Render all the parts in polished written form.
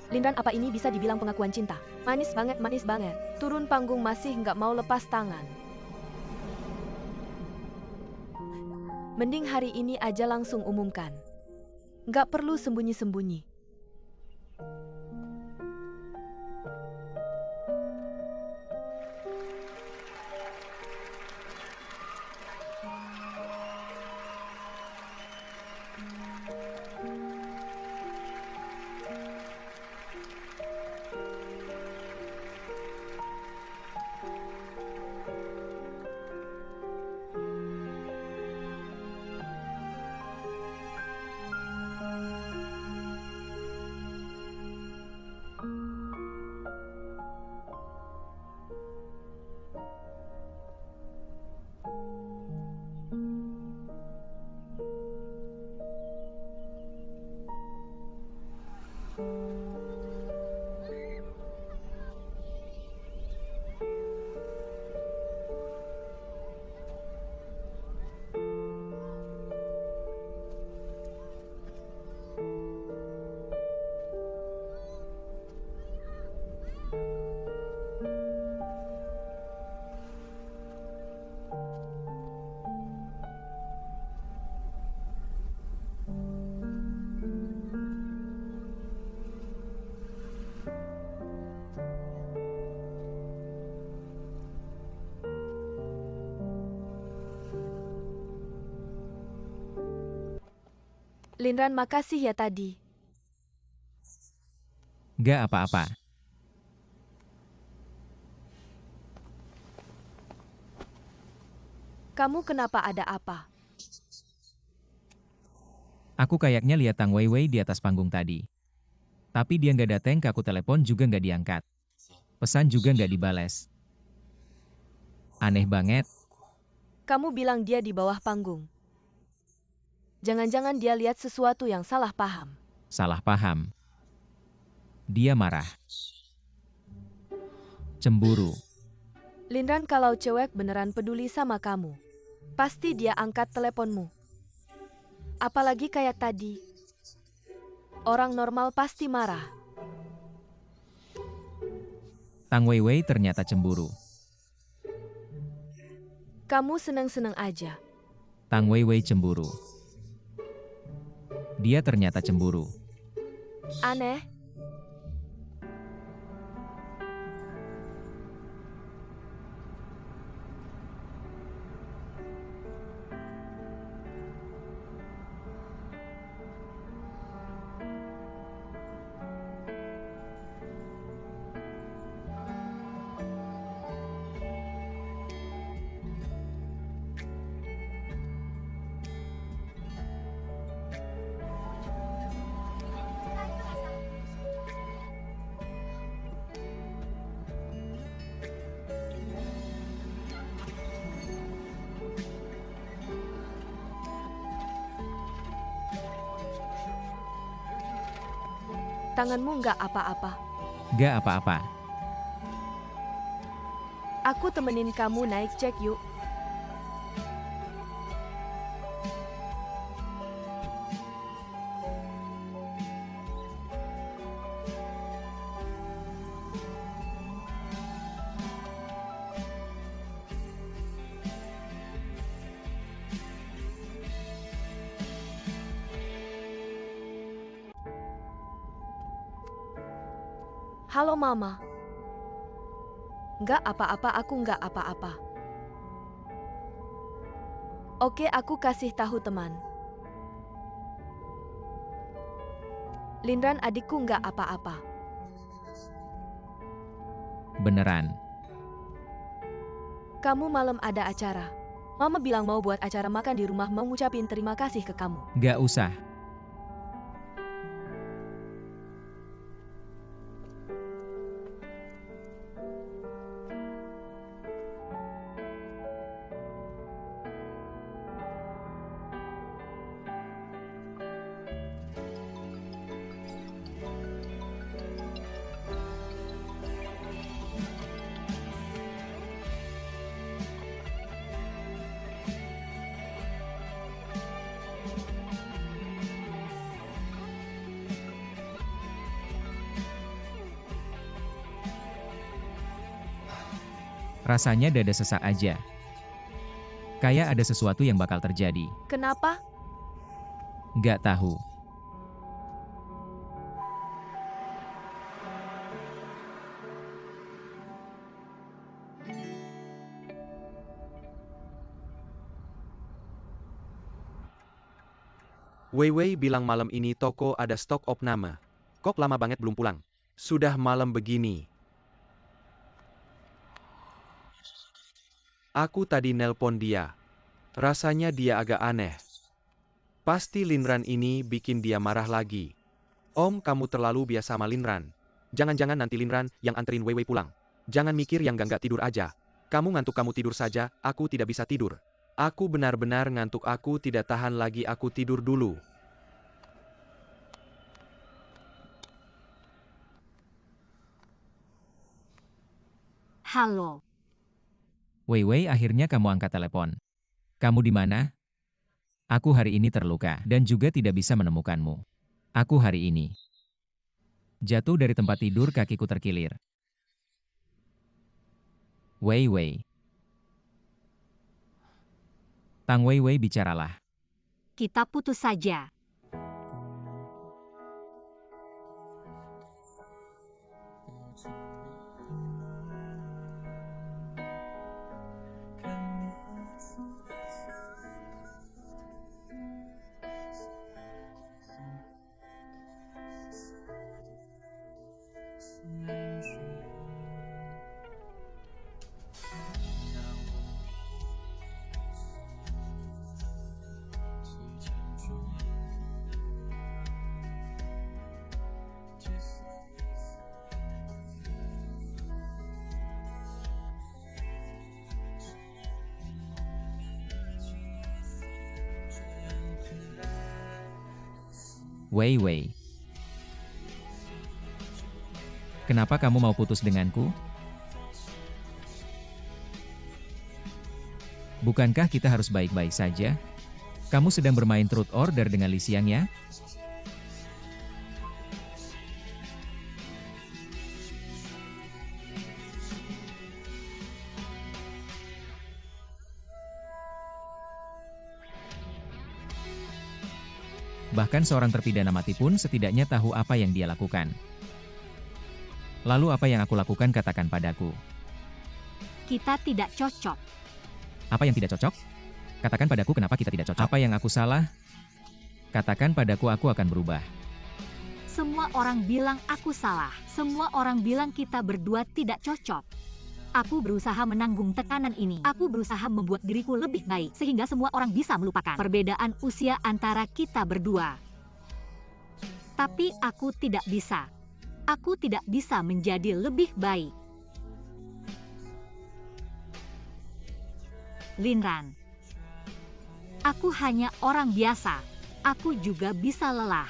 Lindran, apa ini bisa dibilang pengakuan cinta? Manis banget, manis banget. Turun panggung masih nggak mau lepas tangan. Mending hari ini aja langsung umumkan. Nggak perlu sembunyi-sembunyi. Lindran, makasih ya tadi. Gak apa-apa. Kamu kenapa, ada apa? Aku kayaknya lihat Tang Weiwei di atas panggung tadi. Tapi dia nggak dateng, ke aku telepon juga nggak diangkat. Pesan juga nggak dibales. Aneh banget. Kamu bilang dia di bawah panggung. Jangan-jangan dia lihat sesuatu yang salah paham. Salah paham. Dia marah. Cemburu. Lindran, kalau cewek beneran peduli sama kamu, pasti dia angkat teleponmu. Apalagi kayak tadi. Orang normal pasti marah. Tang Weiwei ternyata cemburu. Kamu seneng-seneng aja. Tang Weiwei cemburu. Dia ternyata cemburu. Aneh. Tanganmu nggak apa-apa. Gak apa-apa. Aku temenin kamu naik cek yuk. Halo Mama. Nggak apa-apa, aku nggak apa-apa. Oke, aku kasih tahu teman. Lindran, adikku nggak apa-apa. Beneran. Kamu malam ada acara. Mama bilang mau buat acara makan di rumah, mau ngucapin terima kasih ke kamu. Gak usah. Rasanya dada sesak aja. Kayak ada sesuatu yang bakal terjadi. Kenapa? Nggak tahu. Wei Wei bilang malam ini toko ada stok opname. Kok lama banget belum pulang? Sudah malam begini. Aku tadi nelpon dia. Rasanya dia agak aneh. Pasti Linran ini bikin dia marah lagi. Om, kamu terlalu biasa sama Linran. Jangan-jangan nanti Linran yang anterin Wei Wei pulang. Jangan mikir yang nggak tidur aja. Kamu ngantuk, kamu tidur saja, aku tidak bisa tidur. Aku benar-benar ngantuk, aku tidak tahan lagi, aku tidur dulu. Halo. Wei Wei, akhirnya kamu angkat telepon. Kamu di mana? Aku hari ini terluka dan juga tidak bisa menemukanmu. Aku hari ini jatuh dari tempat tidur, kakiku terkilir. Wei Wei. Tang Wei Wei, bicaralah. Kita putus saja. Wei Wei. Kenapa kamu mau putus denganku? Bukankah kita harus baik-baik saja? Kamu sedang bermain truth order dengan Li Xiang ya? Bahkan seorang terpidana mati pun setidaknya tahu apa yang dia lakukan. Lalu apa yang aku lakukan, katakan padaku. Kita tidak cocok. Apa yang tidak cocok? Katakan padaku kenapa kita tidak cocok. Apa yang aku salah? Katakan padaku, aku akan berubah. Semua orang bilang aku salah. Semua orang bilang kita berdua tidak cocok. Aku berusaha menanggung tekanan ini. Aku berusaha membuat diriku lebih baik sehingga semua orang bisa melupakan perbedaan usia antara kita berdua. Tapi aku tidak bisa. Aku tidak bisa menjadi lebih baik. Linran. Aku hanya orang biasa. Aku juga bisa lelah.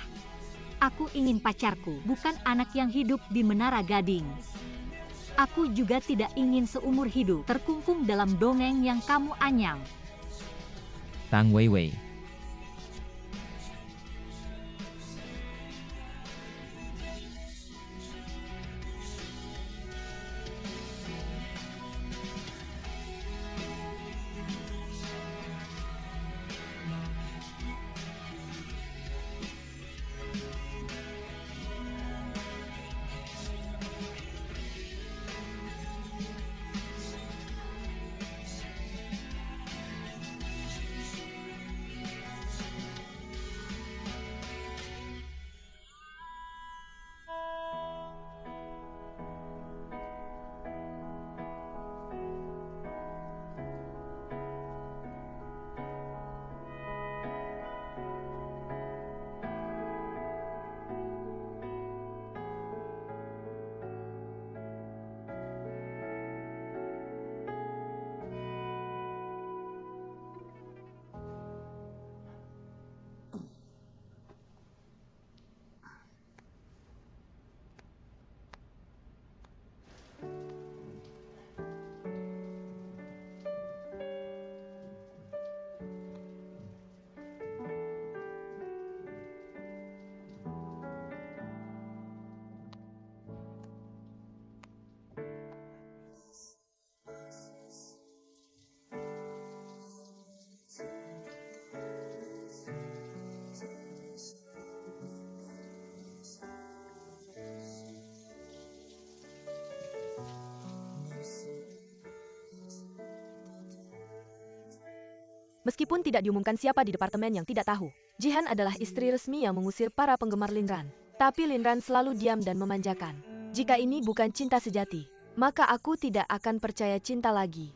Aku ingin pacarku, bukan anak yang hidup di Menara Gading. Aku juga tidak ingin seumur hidup terkungkung dalam dongeng yang kamu anyam. Tang Wei Wei. Meskipun tidak diumumkan siapa di departemen yang tidak tahu, Jihan adalah istri resmi yang mengusir para penggemar Linran. Tapi Linran selalu diam dan memanjakan. Jika ini bukan cinta sejati, maka aku tidak akan percaya cinta lagi.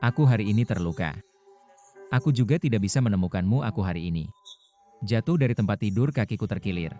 Aku hari ini terluka. Aku juga tidak bisa menemukanmu aku hari ini. Jatuh dari tempat tidur kakiku terkilir.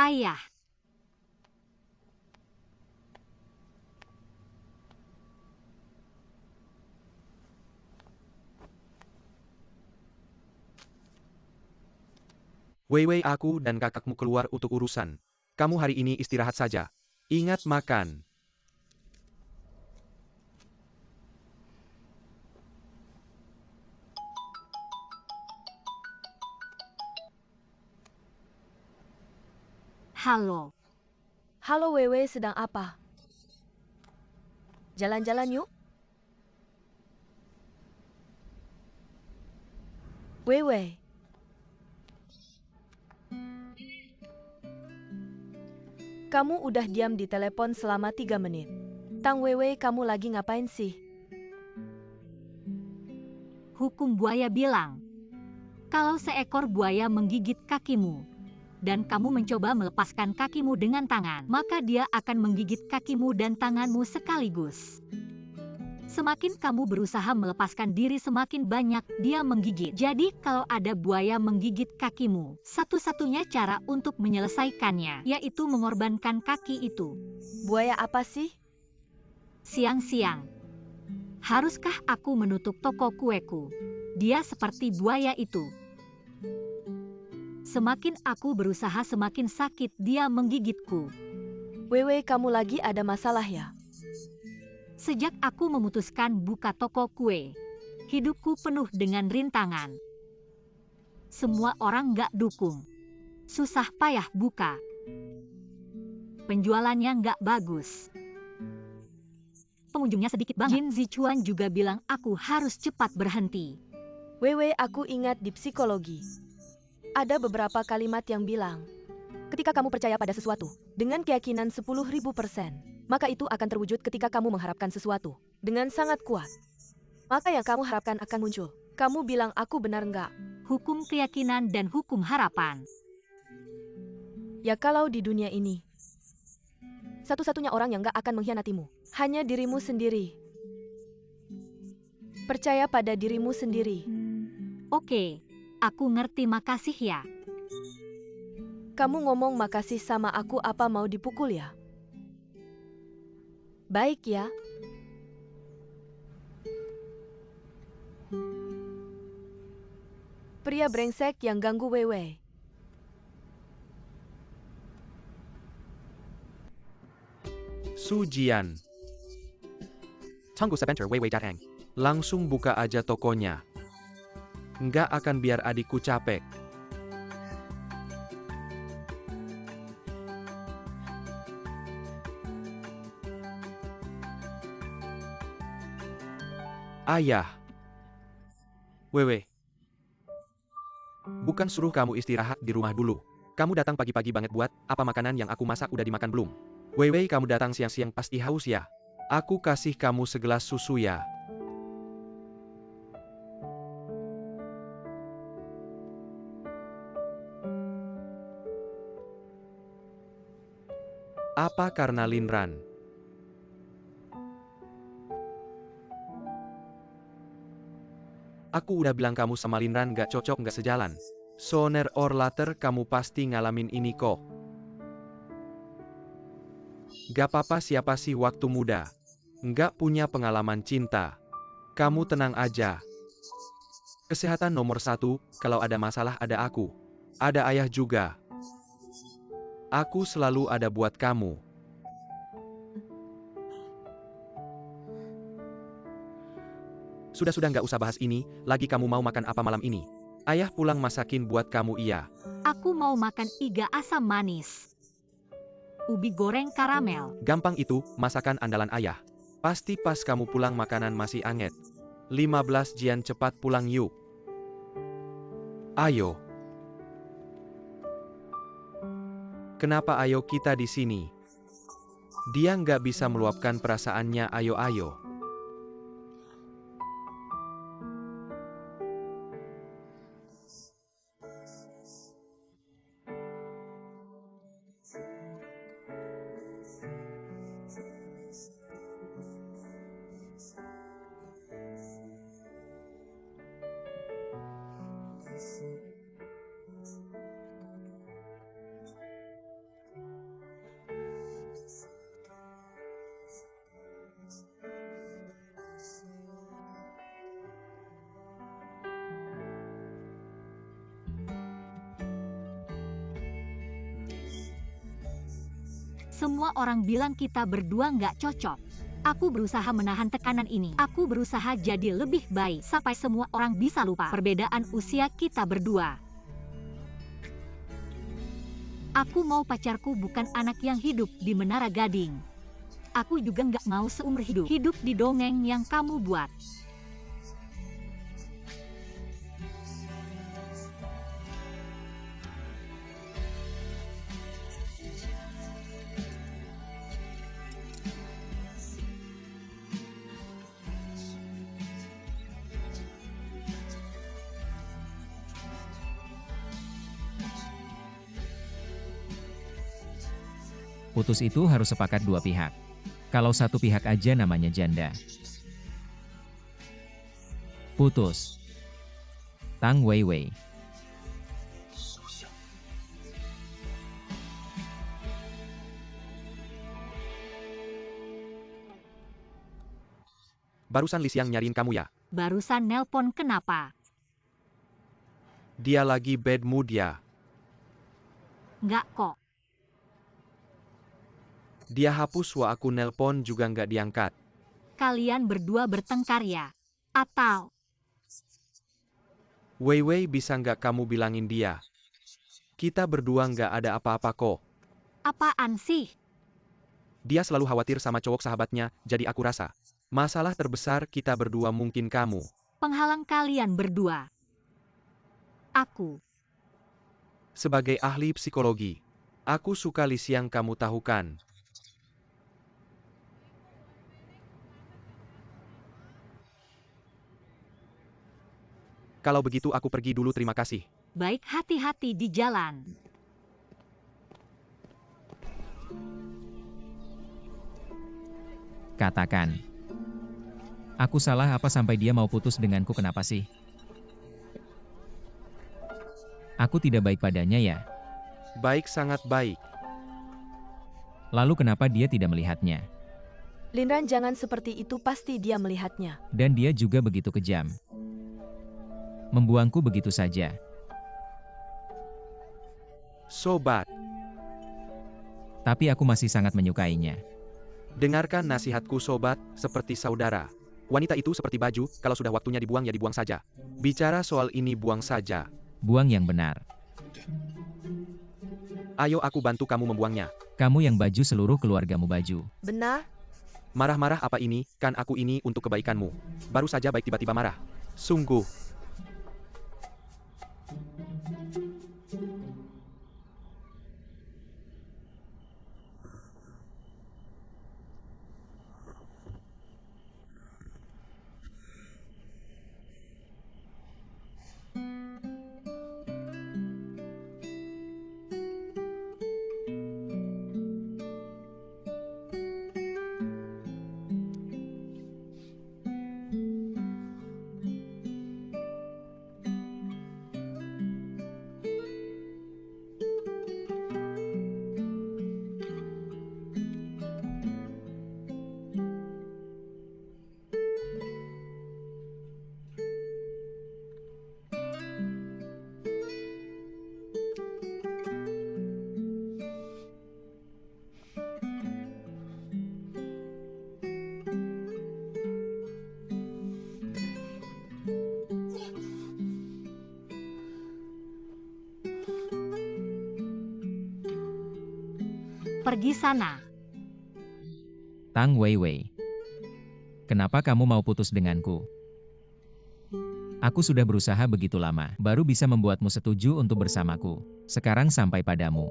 Ayah, Wei Wei, aku dan kakakmu keluar untuk urusan. Kamu hari ini istirahat saja. Ingat makan. halo. Halo Wewe, sedang apa? Jalan-jalan yuk? Wewe. Kamu udah diam di telepon selama 3 menit. Tang Wewe, kamu lagi ngapain sih? Hukum buaya bilang, kalau seekor buaya menggigit kakimu, dan kamu mencoba melepaskan kakimu dengan tangan, maka dia akan menggigit kakimu dan tanganmu sekaligus. Semakin kamu berusaha melepaskan diri, semakin banyak dia menggigit. Jadi kalau ada buaya menggigit kakimu, satu-satunya cara untuk menyelesaikannya, yaitu mengorbankan kaki itu. Buaya apa sih? Siang-siang, haruskah aku menutup toko kueku? Dia seperti buaya itu. Semakin aku berusaha, semakin sakit dia menggigitku. Wewe, kamu lagi ada masalah ya? Sejak aku memutuskan buka toko kue, hidupku penuh dengan rintangan. Semua orang gak dukung. Susah payah buka. Penjualannya gak bagus. Pengunjungnya sedikit banget. Jin Zichuan juga bilang aku harus cepat berhenti. Wewe, aku ingat di psikologi. Ada beberapa kalimat yang bilang, ketika kamu percaya pada sesuatu, dengan keyakinan 10.000%, maka itu akan terwujud ketika kamu mengharapkan sesuatu dengan sangat kuat. Maka yang kamu harapkan akan muncul. Kamu bilang aku benar nggak? Hukum keyakinan dan hukum harapan. Ya kalau di dunia ini, satu-satunya orang yang nggak akan mengkhianatimu, hanya dirimu sendiri. Percaya pada dirimu sendiri. Oke, aku ngerti, makasih ya. Kamu ngomong makasih sama aku apa mau dipukul ya? Baik ya. Pria brengsek yang ganggu Weiwei. Su Jian. Tunggu sebentar, Weiwei datang. Langsung buka aja tokonya. Nggak akan biar adikku capek. Ayah. Weiwei. Bukan suruh kamu istirahat di rumah dulu. Kamu datang pagi-pagi banget buat, apa makanan yang aku masak udah dimakan belum? Weiwei, kamu datang siang-siang pasti haus ya? Aku kasih kamu segelas susu ya. Apa karena Linran? Aku udah bilang kamu sama Linran gak cocok, gak sejalan. Sooner or later kamu pasti ngalamin ini kok. Gak apa-apa, siapa sih waktu muda? Nggak punya pengalaman cinta. Kamu tenang aja. Kesehatan nomor 1, kalau ada masalah ada aku. Ada ayah juga. Aku selalu ada buat kamu. Sudah-sudah nggak usah bahas ini, lagi kamu mau makan apa malam ini? Ayah pulang masakin buat kamu iya. Aku mau makan iga asam manis. Ubi goreng karamel. Gampang itu, masakan andalan ayah. Pasti pas kamu pulang makanan masih anget. 15 Jian, cepat pulang yuk. Ayo. Kenapa ayo kita di sini? Dia nggak bisa meluapkan perasaannya, ayo-ayo. Semua orang bilang kita berdua nggak cocok. Aku berusaha menahan tekanan ini. Aku berusaha jadi lebih baik sampai semua orang bisa lupa perbedaan usia kita berdua. Aku mau pacarku bukan anak yang hidup di Menara Gading. Aku juga nggak mau seumur hidup di dongeng yang kamu buat. Putus itu harus sepakat dua pihak. Kalau satu pihak aja namanya janda. Putus. Tang Weiwei. Barusan Li Xiang nyariin kamu ya? Barusan nelpon, kenapa? Dia lagi bad mood ya? Nggak kok. Dia hapus wa aku nelpon juga nggak diangkat. Kalian berdua bertengkar ya? Atau Weiwei, bisa nggak kamu bilangin dia? Kita berdua nggak ada apa-apa kok. apaan sih? Dia selalu khawatir sama cowok sahabatnya, jadi aku rasa. Masalah terbesar kita berdua mungkin kamu. Penghalang kalian berdua. Aku. Sebagai ahli psikologi, aku suka Li Xiang, kamu tahu kan? Kalau begitu aku pergi dulu, terima kasih. Baik, hati-hati di jalan. Katakan. Aku salah apa sampai dia mau putus denganku, kenapa sih? Aku tidak baik padanya ya? Baik, sangat baik. Lalu kenapa dia tidak melihatnya? Linran, jangan seperti itu, pasti dia melihatnya. Dan dia juga begitu kejam. Membuangku begitu saja. Sobat, Tapi aku masih sangat menyukainya. dengarkan nasihatku sobat, seperti saudara. Wanita itu seperti baju, kalau sudah waktunya dibuang ya dibuang saja. Bicara soal ini buang saja. Buang yang benar. Ayo aku bantu kamu membuangnya. Kamu yang baju, seluruh keluargamu baju. Benar? Marah-marah apa ini, kan aku ini untuk kebaikanmu. Baru saja baik tiba-tiba marah. Sungguh. Pergi sana. Tang Weiwei. Kenapa kamu mau putus denganku? Aku sudah berusaha begitu lama, baru bisa membuatmu setuju untuk bersamaku. Sekarang sampai padamu.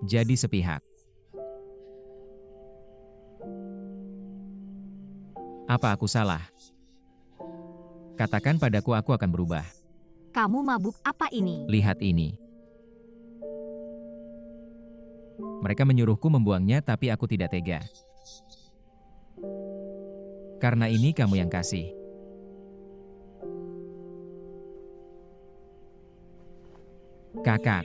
Jadi sepihak. Apa aku salah? Katakan padaku, aku akan berubah. Kamu mabuk apa ini? Lihat ini. Mereka menyuruhku membuangnya, tapi aku tidak tega. Karena ini kamu yang kasih. Kakak.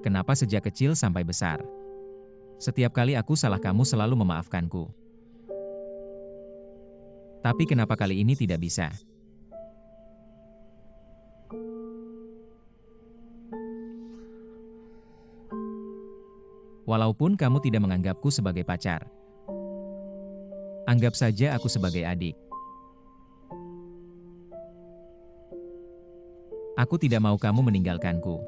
Kenapa sejak kecil sampai besar? Setiap kali aku salah, kamu selalu memaafkanku. Tapi kenapa kali ini tidak bisa? Walaupun kamu tidak menganggapku sebagai pacar. Anggap saja aku sebagai adik. Aku tidak mau kamu meninggalkanku.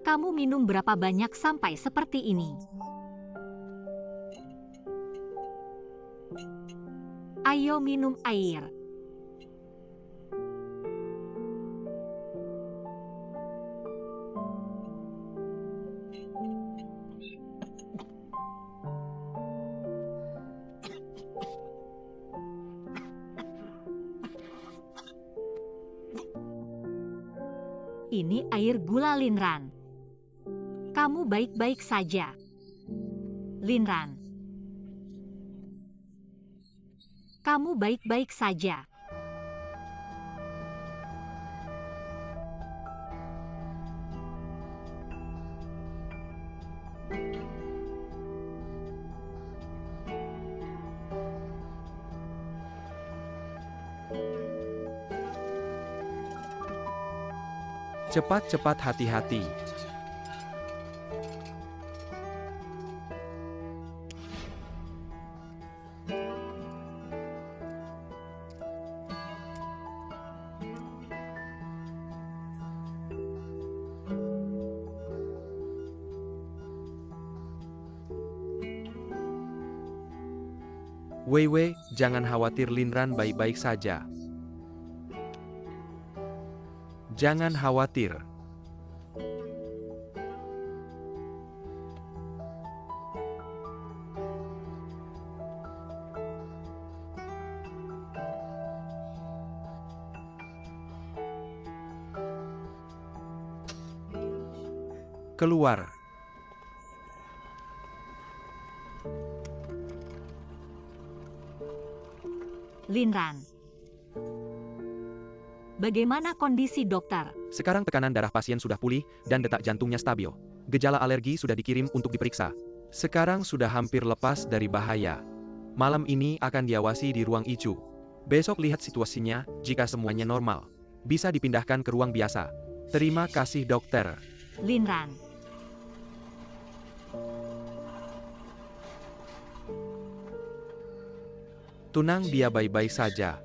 Kamu minum berapa banyak sampai seperti ini? Ayo minum air. Ini air gula, Linran. Kamu baik-baik saja, Linran. Kamu baik-baik saja. Cepat-cepat, hati-hati. Wei Wei, jangan khawatir, Linran baik-baik saja. Jangan khawatir. Keluar. Linran. Bagaimana kondisi dokter? Sekarang tekanan darah pasien sudah pulih dan detak jantungnya stabil. Gejala alergi sudah dikirim untuk diperiksa. Sekarang sudah hampir lepas dari bahaya. Malam ini akan diawasi di ruang ICU. Besok lihat situasinya, jika semuanya normal, bisa dipindahkan ke ruang biasa. Terima kasih dokter. Linran. Tunang, dia baik-baik saja.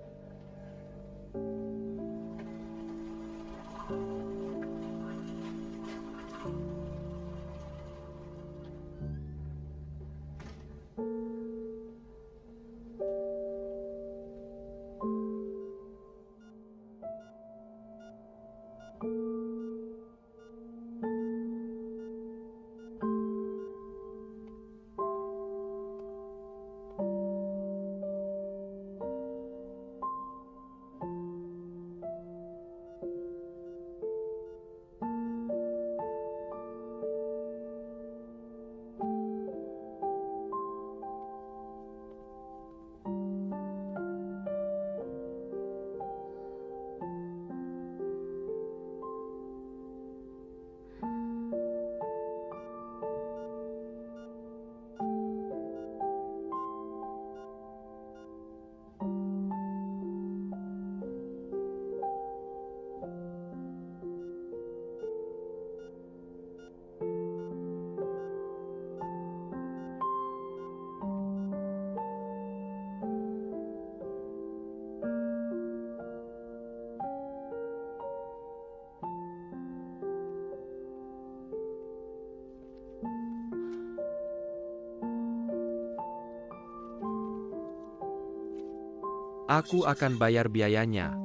Aku akan bayar biayanya.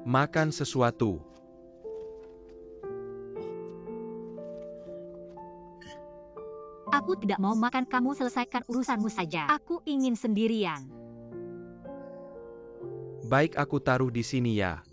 Makan sesuatu. Aku tidak mau makan, kamu selesaikan urusanmu saja. Aku ingin sendirian. Baik, aku taruh di sini ya.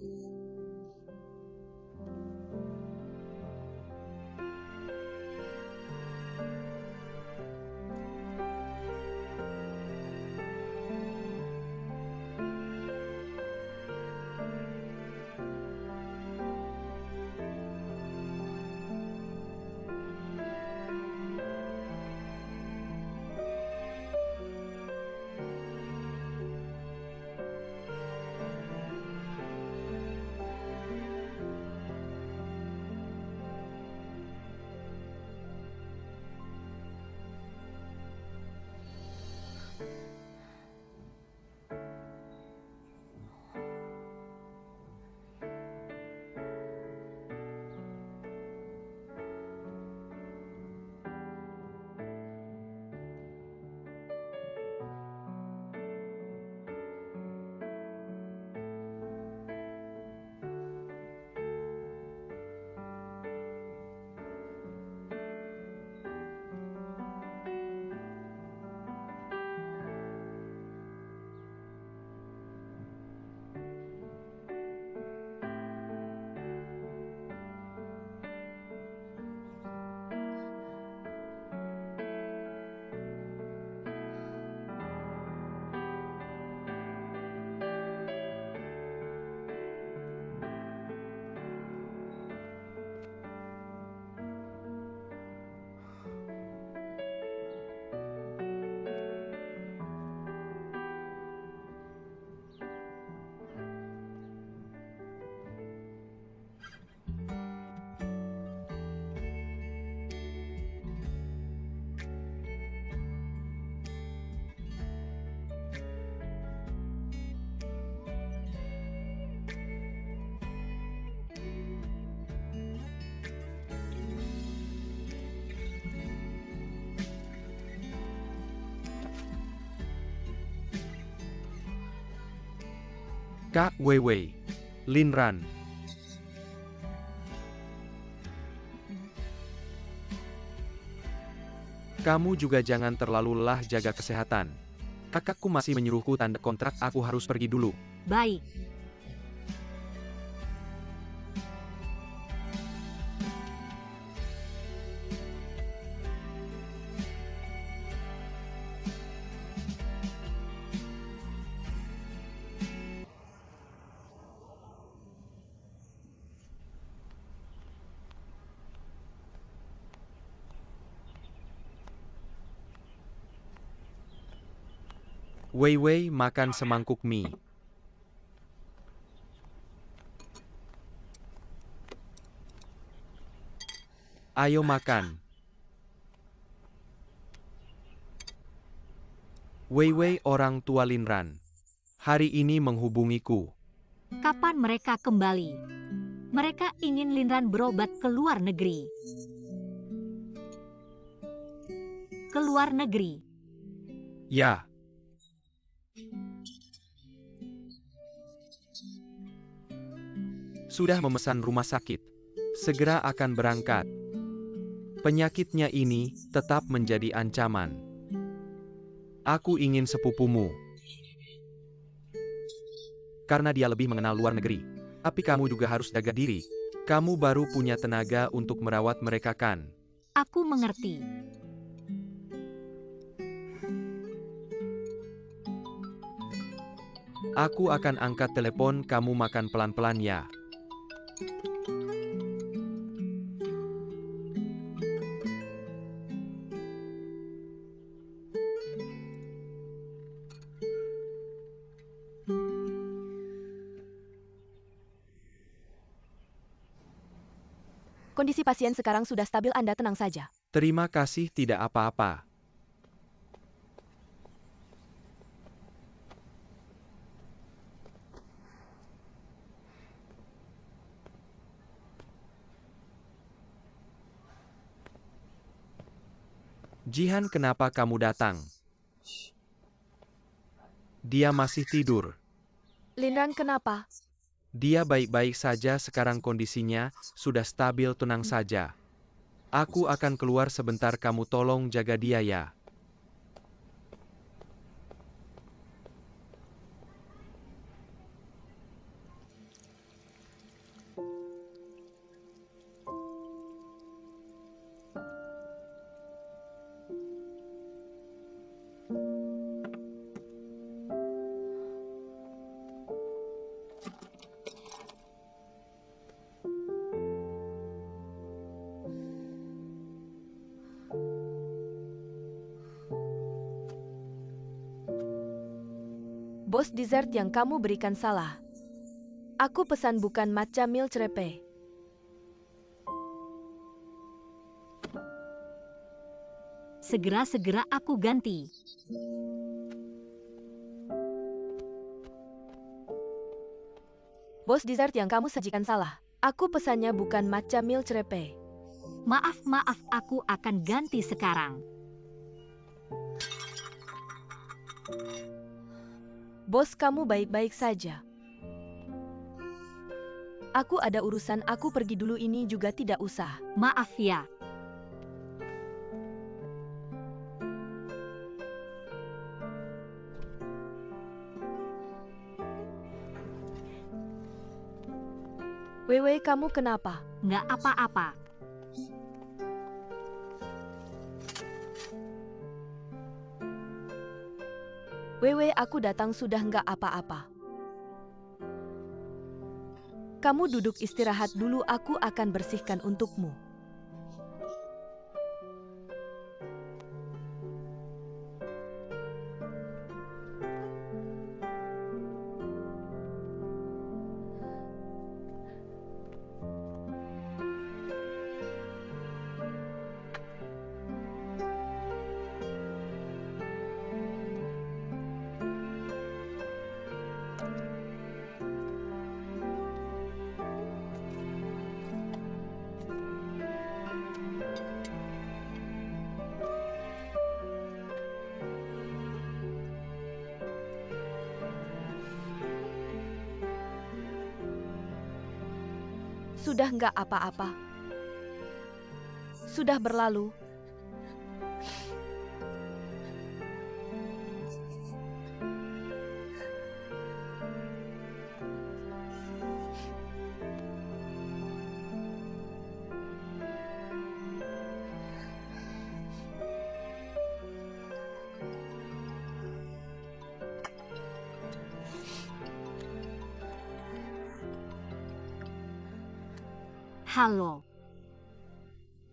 Kak Wei Wei. Linran. Kamu juga jangan terlalu lelah jaga kesehatan. Kakakku masih menyuruhku tanda kontrak, aku harus pergi dulu. Baik. Wei Wei makan semangkuk mie. Ayo makan. Wei Wei, orang tua Linran, hari ini menghubungiku. Kapan mereka kembali? Mereka ingin Linran berobat ke luar negeri. Ke luar negeri. Ya. Sudah memesan rumah sakit. Segera akan berangkat. Penyakitnya ini tetap menjadi ancaman. Aku ingin sepupumu. Karena dia lebih mengenal luar negeri. Tapi kamu juga harus jaga diri. Kamu baru punya tenaga untuk merawat mereka kan? Aku mengerti. Aku akan angkat telepon, kamu makan pelan-pelan ya. Kondisi pasien sekarang sudah stabil, Anda tenang saja. Terima kasih, tidak apa-apa. Jihan, kenapa kamu datang? Dia masih tidur. Linran kenapa? Dia baik-baik saja, sekarang kondisinya sudah stabil, tenang saja. Aku akan keluar sebentar, kamu tolong jaga dia ya. Bos, dessert yang kamu berikan salah. Aku pesan bukan matcha milk crepe. Segera-segera aku ganti. Bos, dessert yang kamu sajikan salah. Aku pesannya bukan matcha milk crepe. Maaf, aku akan ganti sekarang. Bos, kamu baik-baik saja. Aku ada urusan, aku pergi dulu, ini juga tidak usah. Maaf ya. Wewe, kamu kenapa? Nggak apa-apa. Wewe, aku datang sudah nggak apa-apa. Kamu duduk istirahat dulu, aku akan bersihkan untukmu. Sudah nggak apa-apa. Sudah berlalu. Halo.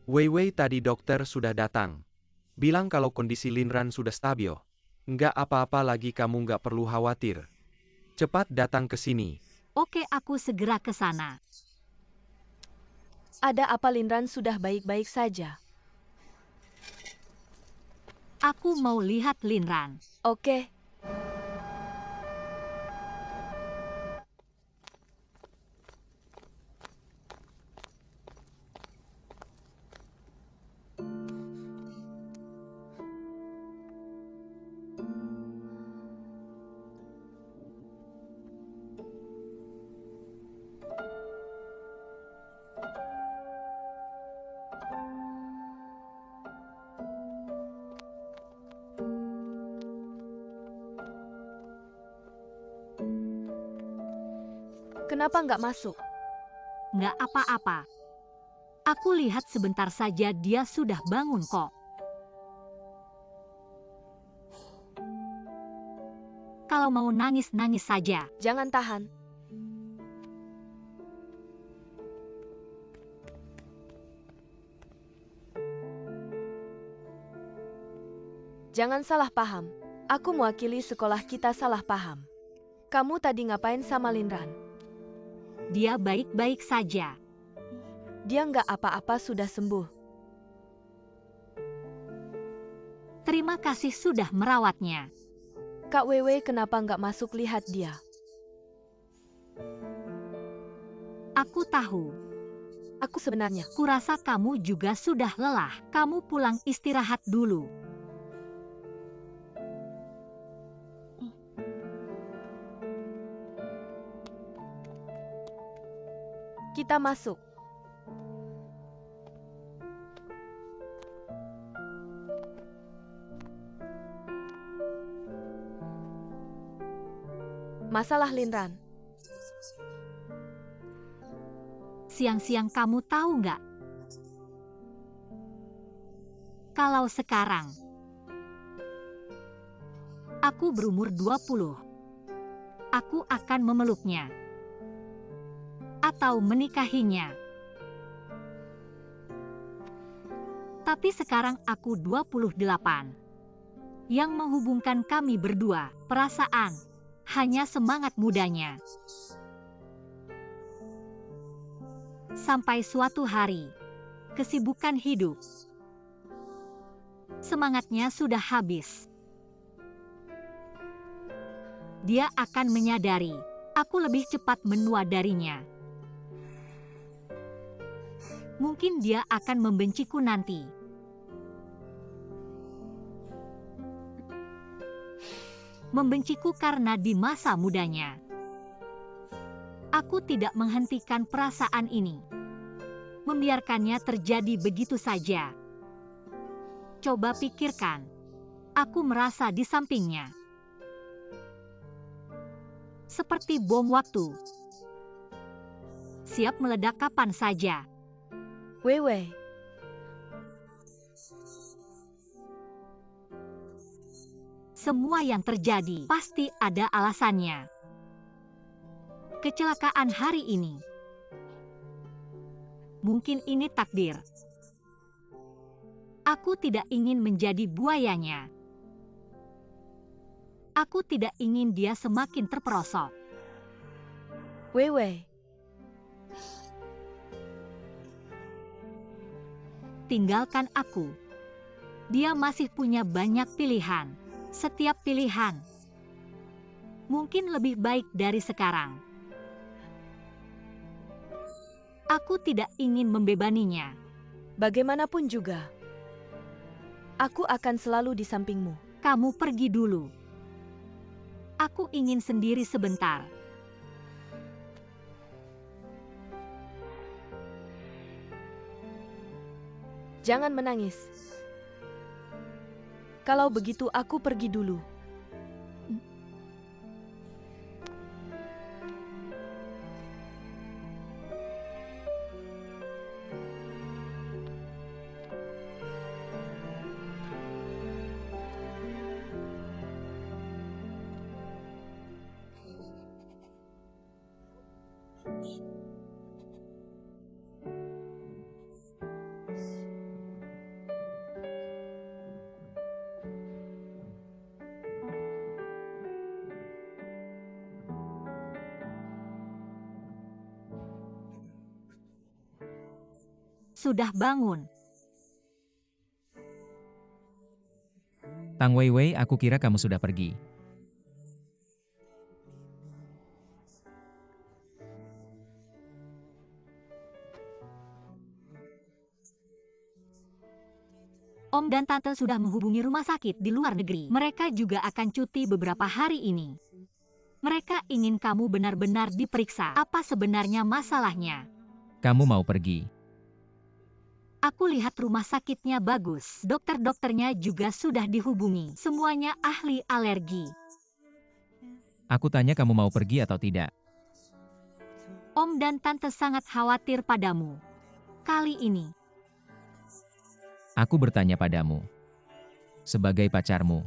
Wei Wei, tadi dokter sudah datang. Bilang kalau kondisi Linran sudah stabil. Nggak apa-apa lagi, kamu nggak perlu khawatir. Cepat datang ke sini. Oke, aku segera ke sana. Ada apa Linran sudah baik-baik saja? Aku mau lihat Linran. Oke. Kenapa nggak masuk? Nggak apa-apa. Aku lihat sebentar saja dia sudah bangun kok. Kalau mau nangis-nangis saja. Jangan tahan. Jangan salah paham. Aku mewakili sekolah kita salah paham. Kamu tadi ngapain sama Linran? Dia baik-baik saja. Dia nggak apa-apa, sudah sembuh. Terima kasih sudah merawatnya. Kak Wewe kenapa nggak masuk lihat dia? Aku tahu. Aku sebenarnya. Kurasa kamu juga sudah lelah. Kamu pulang istirahat dulu. Kita masuk. Masalah Linran. Siang-siang kamu tahu nggak? Kalau sekarang aku berumur 20, aku akan memeluknya atau menikahinya. Tapi sekarang aku 28. Yang menghubungkan kami berdua, perasaan, hanya semangat mudanya. Sampai suatu hari, kesibukan hidup, semangatnya sudah habis. Dia akan menyadari, aku lebih cepat menua darinya. Mungkin dia akan membenciku nanti. Membenciku karena di masa mudanya aku tidak menghentikan perasaan ini. Membiarkannya terjadi begitu saja. Coba pikirkan, aku merasa di sampingnya. Seperti bom waktu. Siap meledak kapan saja. Wewe. Semua yang terjadi pasti ada alasannya. Kecelakaan hari ini. Mungkin ini takdir. Aku tidak ingin menjadi buayanya. Aku tidak ingin dia semakin terperosok. Wewe. Tinggalkan aku. Dia masih punya banyak pilihan. Setiap pilihan mungkin lebih baik dari sekarang. Aku tidak ingin membebaninya. Bagaimanapun juga, aku akan selalu di sampingmu. Kamu pergi dulu. Aku ingin sendiri sebentar. Jangan menangis. Kalau begitu aku pergi dulu. Sudah bangun. Tang Weiwei, aku kira kamu sudah pergi. Om dan Tante sudah menghubungi rumah sakit di luar negeri. Mereka juga akan cuti beberapa hari ini. Mereka ingin kamu benar-benar diperiksa. Apa sebenarnya masalahnya? Kamu mau pergi. Aku lihat rumah sakitnya bagus. Dokter-dokternya juga sudah dihubungi. Semuanya ahli alergi. Aku tanya kamu mau pergi atau tidak. Om dan Tante sangat khawatir padamu. Kali ini, Aku bertanya padamu. Sebagai pacarmu.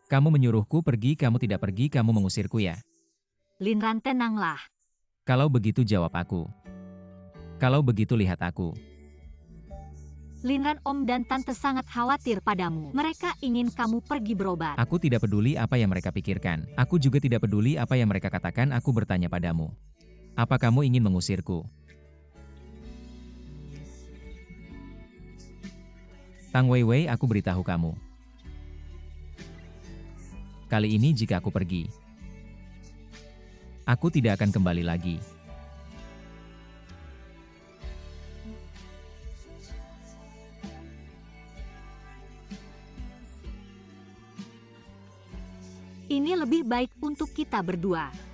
Kamu menyuruhku pergi, kamu tidak pergi, kamu mengusirku ya. Linran, tenanglah. Kalau begitu jawab aku. Kalau begitu lihat aku. Linran, Om dan Tante sangat khawatir padamu. Mereka ingin kamu pergi berobat. Aku tidak peduli apa yang mereka pikirkan. Aku juga tidak peduli apa yang mereka katakan. Aku bertanya padamu. Apa kamu ingin mengusirku? Tang Weiwei, aku beritahu kamu. Kali ini jika aku pergi, aku tidak akan kembali lagi. Ini lebih baik untuk kita berdua.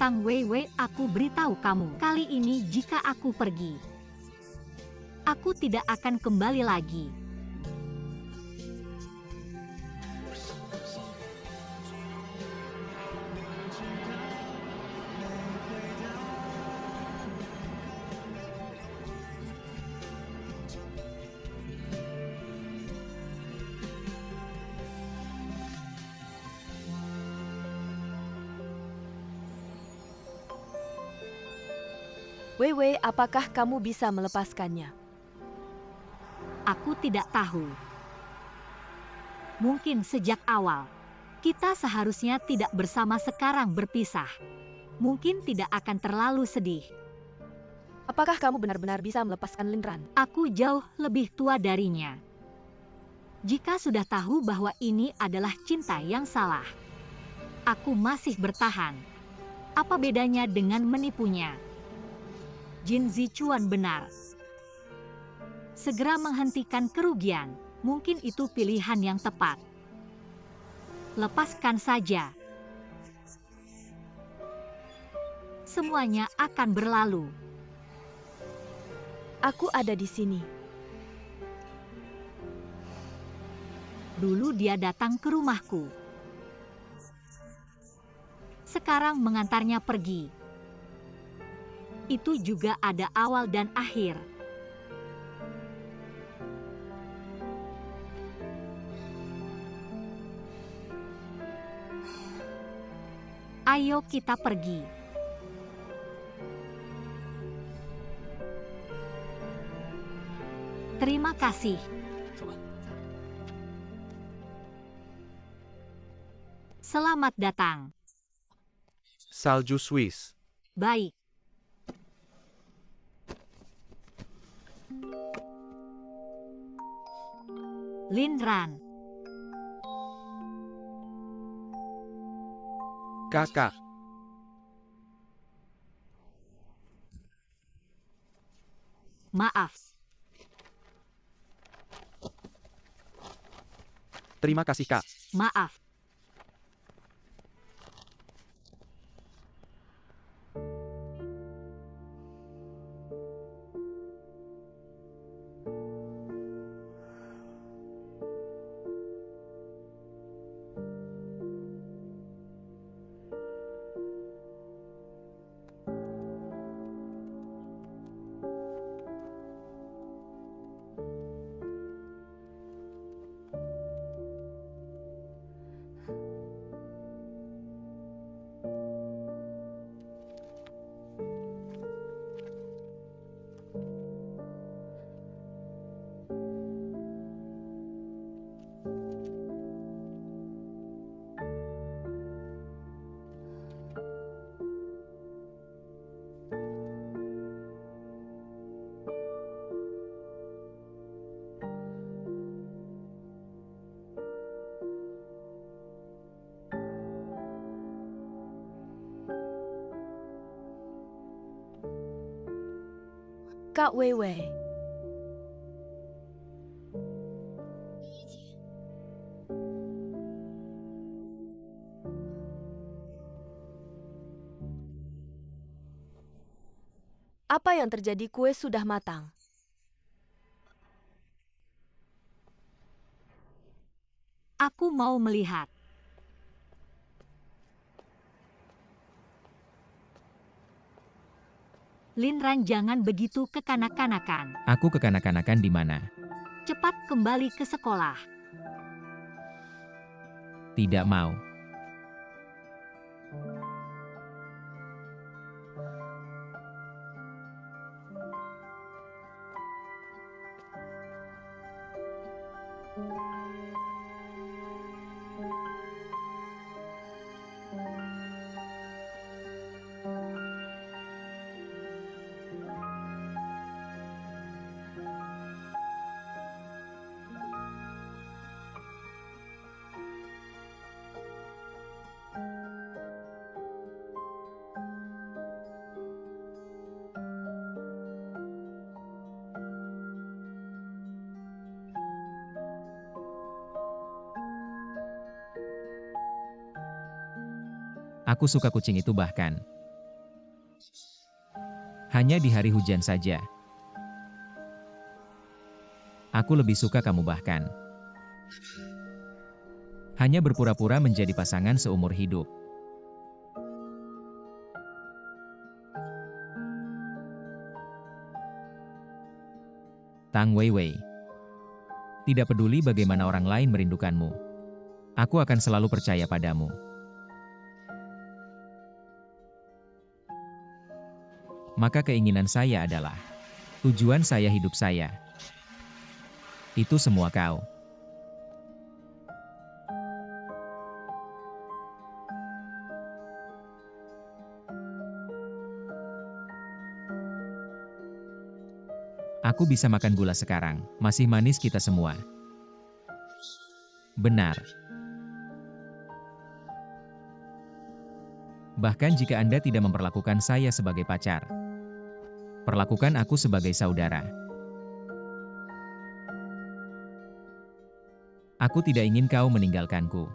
Tang Wei Wei, aku beritahu kamu, kali ini jika aku pergi, aku tidak akan kembali lagi. Wei Wei, apakah kamu bisa melepaskannya? Aku tidak tahu. Mungkin sejak awal, kita seharusnya tidak bersama, sekarang berpisah. Mungkin tidak akan terlalu sedih. Apakah kamu benar-benar bisa melepaskan Linran? Aku jauh lebih tua darinya. Jika sudah tahu bahwa ini adalah cinta yang salah, aku masih bertahan. Apa bedanya dengan menipunya? Jin Zichuan benar. Segera menghentikan kerugian, mungkin itu pilihan yang tepat. Lepaskan saja. Semuanya akan berlalu. Aku ada di sini. Dulu dia datang ke rumahku. Sekarang mengantarnya pergi. Itu juga ada awal dan akhir. Ayo kita pergi. Terima kasih. Selamat datang. Salju Swiss. Baik. Linran. Kakak. Maaf. Terima kasih, Kak. Maaf. Kak Wei Wei. Apa yang terjadi? Kue sudah matang. Aku mau melihat. Linran, jangan begitu kekanak-kanakan. Aku kekanak-kanakan di mana? Cepat kembali ke sekolah. Tidak mau. Aku suka kucing itu bahkan. Hanya di hari hujan saja. Aku lebih suka kamu bahkan. Hanya berpura-pura menjadi pasangan seumur hidup. Tang Weiwei. Tidak peduli bagaimana orang lain merindukanmu. Aku akan selalu percaya padamu. Maka keinginan saya adalah, tujuan saya hidup saya. Itu semua kau. Aku bisa makan gula sekarang, masih manis kita semua. Benar. Bahkan jika Anda tidak memperlakukan saya sebagai pacar, perlakukan aku sebagai saudara. Aku tidak ingin kau meninggalkanku.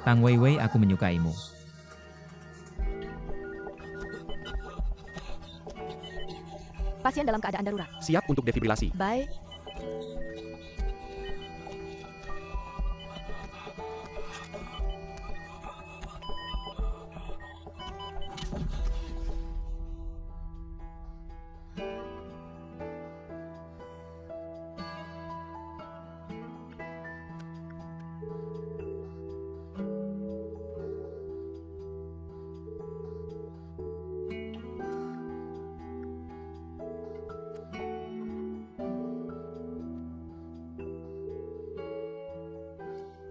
Tang Weiwei, aku menyukaimu. Pasien dalam keadaan darurat. Siap untuk defibrilasi. Baik.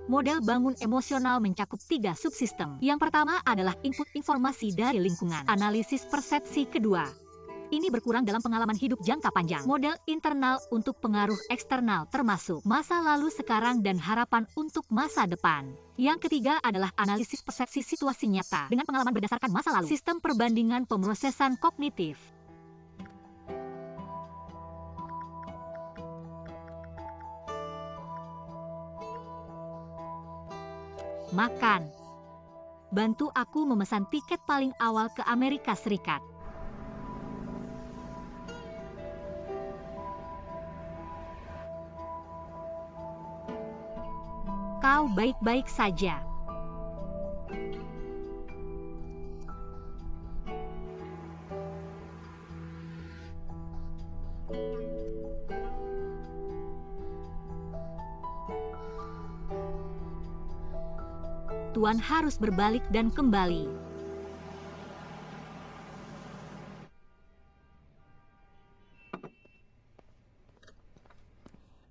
Model bangun emosional mencakup 3 subsistem. Yang pertama adalah input informasi dari lingkungan. Analisis persepsi kedua. Ini berkurang dalam pengalaman hidup jangka panjang. Model internal untuk pengaruh eksternal termasuk masa lalu, sekarang, dan harapan untuk masa depan. Yang ketiga adalah analisis persepsi situasi nyata dengan pengalaman berdasarkan masa lalu. Sistem perbandingan pemrosesan kognitif. Makan. Bantu aku memesan tiket paling awal ke Amerika Serikat. Kau baik-baik saja. Tuan harus berbalik dan kembali.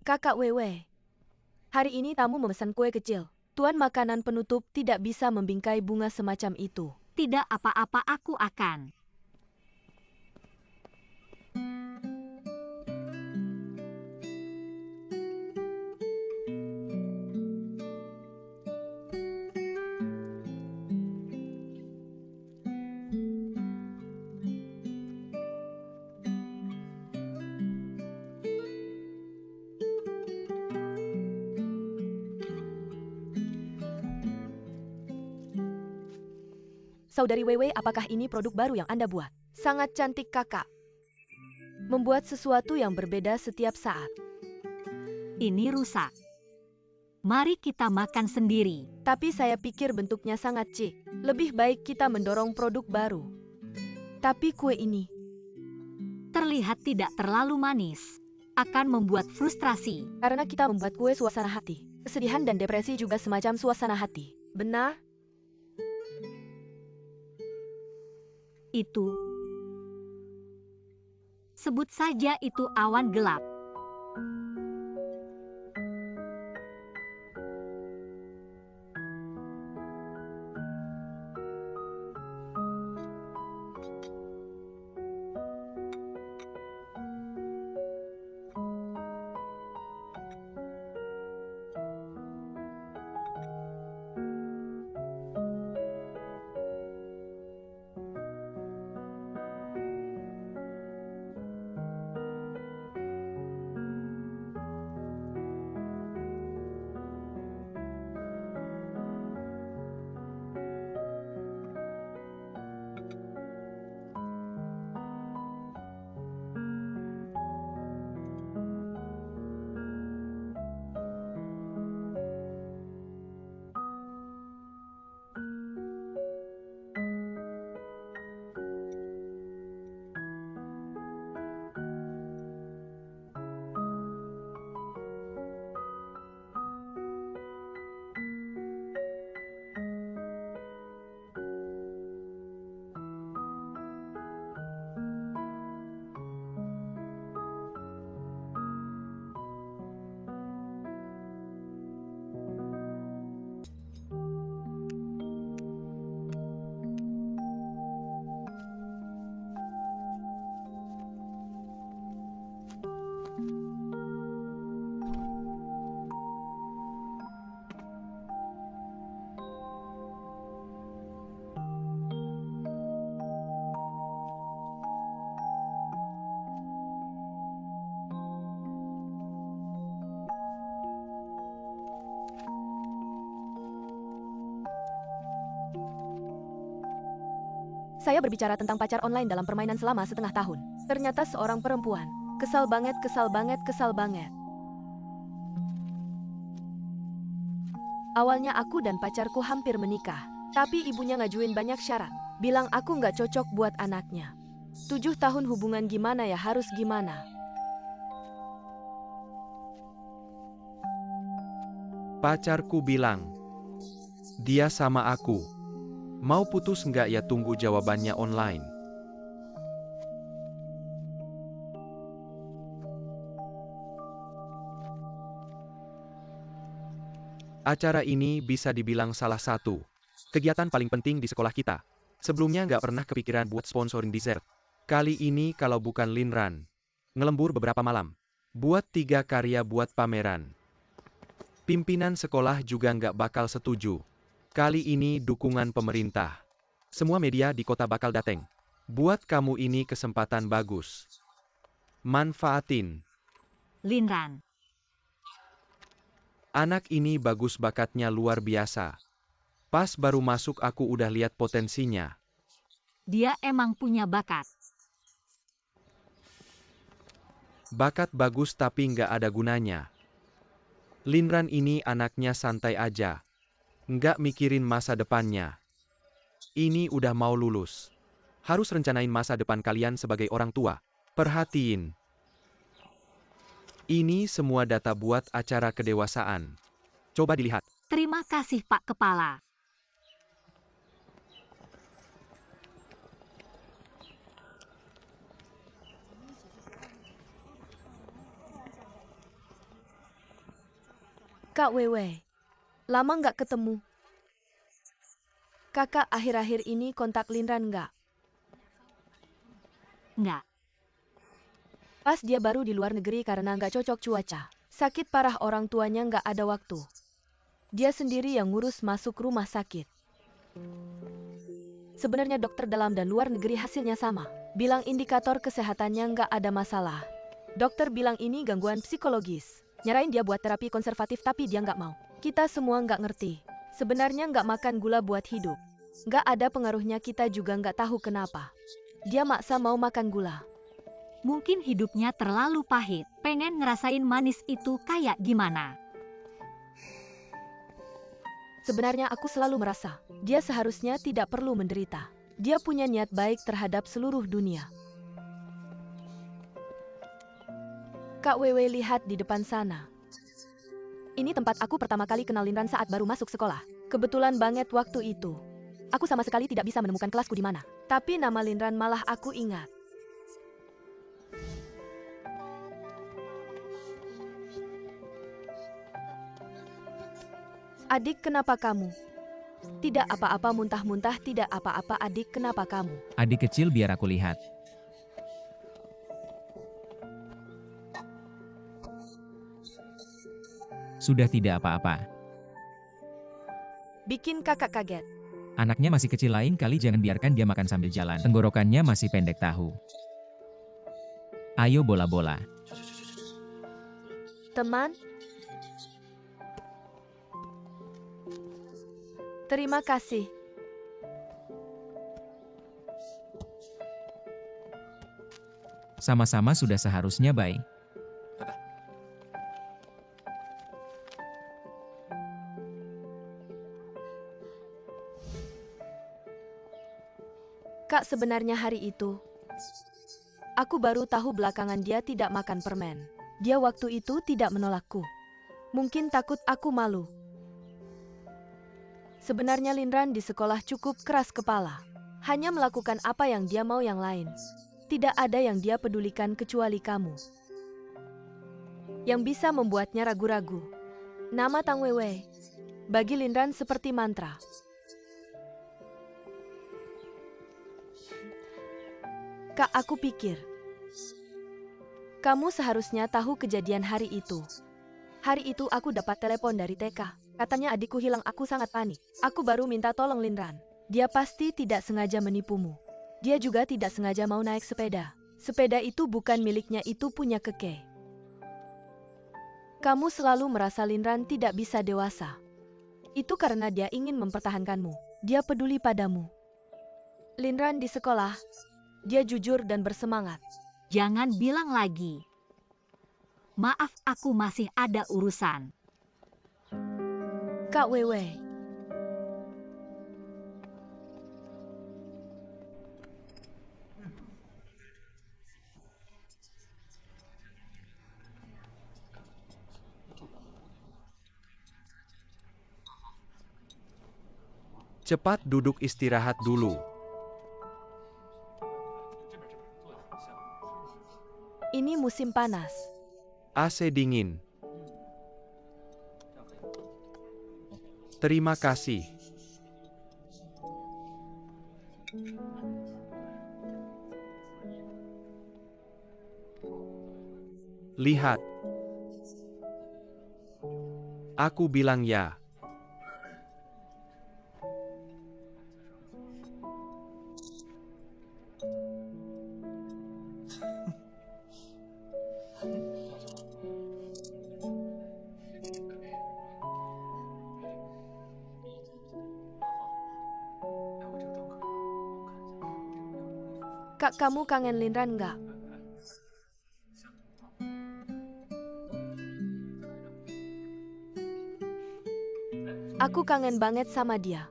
Kakak Wewe. Hari ini tamu memesan kue kecil. Tuan makanan penutup tidak bisa membingkai bunga semacam itu. Tidak apa-apa, aku akan. Saudari Wewe, apakah ini produk baru yang Anda buat? Sangat cantik, kakak. Membuat sesuatu yang berbeda setiap saat. Ini rusak. Mari kita makan sendiri. Tapi saya pikir bentuknya sangat cik. Lebih baik kita mendorong produk baru. Tapi kue ini terlihat tidak terlalu manis. akan membuat frustrasi. Karena kita membuat kue suasana hati. Kesedihan dan depresi juga semacam suasana hati. Benar? Itu. Sebut saja itu awan gelap. Saya berbicara tentang pacar online dalam permainan selama setengah tahun. Ternyata seorang perempuan. Kesal banget, kesal banget, kesal banget. Awalnya aku dan pacarku hampir menikah. Tapi ibunya ngajuin banyak syarat. Bilang aku nggak cocok buat anaknya. 7 tahun hubungan gimana ya, harus gimana? Pacarku bilang, dia sama aku. Mau putus nggak ya, tunggu jawabannya online. Acara ini bisa dibilang salah satu kegiatan paling penting di sekolah kita. Sebelumnya nggak pernah kepikiran buat sponsorin dessert. Kali ini kalau bukan Linran, ngelembur beberapa malam, buat 3 karya buat pameran. Pimpinan sekolah juga nggak bakal setuju. Kali ini dukungan pemerintah. Semua media di kota bakal dateng. Buat kamu ini kesempatan bagus. Manfaatin. Linran. Anak ini bagus, bakatnya luar biasa. Pas baru masuk aku udah lihat potensinya. Dia emang punya bakat. Bakat bagus tapi nggak ada gunanya. Linran ini anaknya santai aja. Nggak mikirin masa depannya. Ini udah mau lulus. Harus rencanain masa depan kalian sebagai orang tua. Perhatiin. Ini semua data buat acara kedewasaan. Coba dilihat. Terima kasih Pak Kepala. Kak Wewe, lama nggak ketemu. Kakak akhir-akhir ini kontak Linran nggak? Nggak. Pas dia baru di luar negeri karena nggak cocok cuaca. Sakit parah, orang tuanya nggak ada waktu. Dia sendiri yang ngurus masuk rumah sakit. Sebenarnya dokter dalam dan luar negeri hasilnya sama. Bilang indikator kesehatannya nggak ada masalah. Dokter bilang ini gangguan psikologis. Nyarain dia buat terapi konservatif tapi dia nggak mau. Kita semua nggak ngerti. Sebenarnya nggak makan gula buat hidup. Nggak ada pengaruhnya, kita juga nggak tahu kenapa. Dia maksa mau makan gula. Mungkin hidupnya terlalu pahit. Pengen ngerasain manis itu kayak gimana. Sebenarnya aku selalu merasa, dia seharusnya tidak perlu menderita. Dia punya niat baik terhadap seluruh dunia. Kak Wewe lihat di depan sana. Ini tempat aku pertama kali kenal Linran saat baru masuk sekolah. Kebetulan banget waktu itu. Aku sama sekali tidak bisa menemukan kelasku di mana. Tapi nama Linran malah aku ingat. Adik, kenapa kamu? Tidak apa-apa, muntah-muntah, tidak apa-apa adik, kenapa kamu? Adik kecil, biar aku lihat. Sudah tidak apa-apa. Bikin kakak kaget. Anaknya masih kecil, lain kali jangan biarkan dia makan sambil jalan. Tenggorokannya masih pendek tahu. Ayo bola-bola. Teman? Terima kasih. Sama-sama, sudah seharusnya, baik. Kak, sebenarnya hari itu, aku baru tahu belakangan dia tidak makan permen. Dia waktu itu tidak menolakku. Mungkin takut aku malu. Sebenarnya Linran di sekolah cukup keras kepala. Hanya melakukan apa yang dia mau, yang lain tidak ada yang dia pedulikan kecuali kamu. Yang bisa membuatnya ragu-ragu. Nama Tang Wewe bagi Linran seperti mantra. Kak, aku pikir kamu seharusnya tahu kejadian hari itu. Hari itu aku dapat telepon dari TK. Katanya adikku hilang, aku sangat panik. Aku baru minta tolong Linran. Dia pasti tidak sengaja menipumu. Dia juga tidak sengaja mau naik sepeda. Sepeda itu bukan miliknya, itu punya Keke. Kamu selalu merasa Linran tidak bisa dewasa. Itu karena dia ingin mempertahankanmu. Dia peduli padamu. Linran di sekolah, dia jujur dan bersemangat. Jangan bilang lagi. Maaf, aku masih ada urusan. Kak Wewe. Cepat duduk istirahat dulu. Ini musim panas. AC dingin. Terima kasih. Lihat. Aku bilang ya. Kak, kamu kangen Linran nggak? Aku kangen banget sama dia.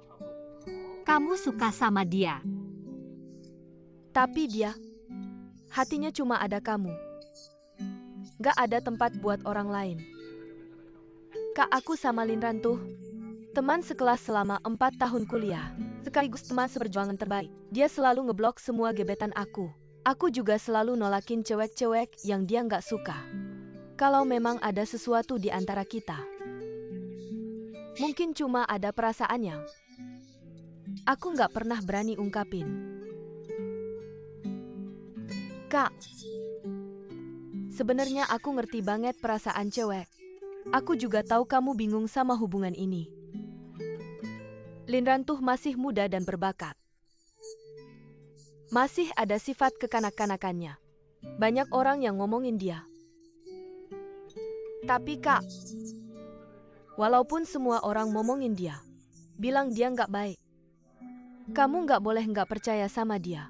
Kamu suka sama dia. Tapi dia, hatinya cuma ada kamu. Gak ada tempat buat orang lain. Kak, aku sama Linran tuh teman sekelas selama 4 tahun kuliah. Sekaligus teman seperjuangan terbaik. Dia selalu ngeblok semua gebetan aku. Aku juga selalu nolakin cewek-cewek yang dia nggak suka. Kalau memang ada sesuatu di antara kita, mungkin cuma ada perasaannya. Aku nggak pernah berani ungkapin. Kak, sebenarnya aku ngerti banget perasaan cewek. Aku juga tahu kamu bingung sama hubungan ini. Linran tuh masih muda dan berbakat. Masih ada sifat kekanak-kanakannya. Banyak orang yang ngomongin dia. Tapi Kak, walaupun semua orang ngomongin dia, bilang dia nggak baik, kamu nggak boleh nggak percaya sama dia.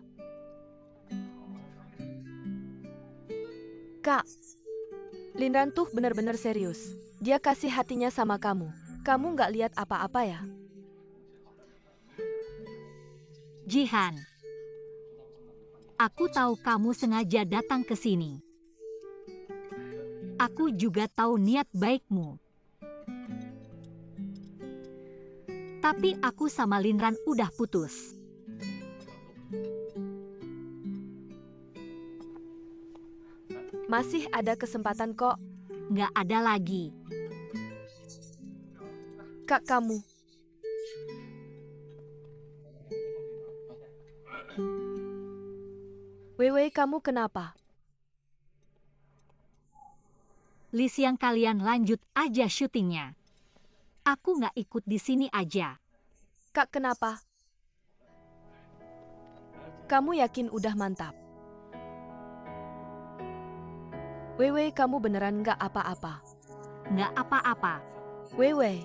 Kak, Linran tuh bener-bener serius. Dia kasih hatinya sama kamu. Kamu nggak lihat apa-apa ya? Jihan, aku tahu kamu sengaja datang ke sini. Aku juga tahu niat baikmu. Tapi aku sama Linran udah putus. Masih ada kesempatan kok, Nggak ada lagi. Kak kamu. Weiwei, kamu kenapa? Li siang kalian lanjut aja syutingnya. Aku nggak ikut di sini aja. Kak kenapa? Kamu yakin udah mantap? Weiwei, kamu beneran nggak apa-apa? Nggak apa-apa. Weiwei.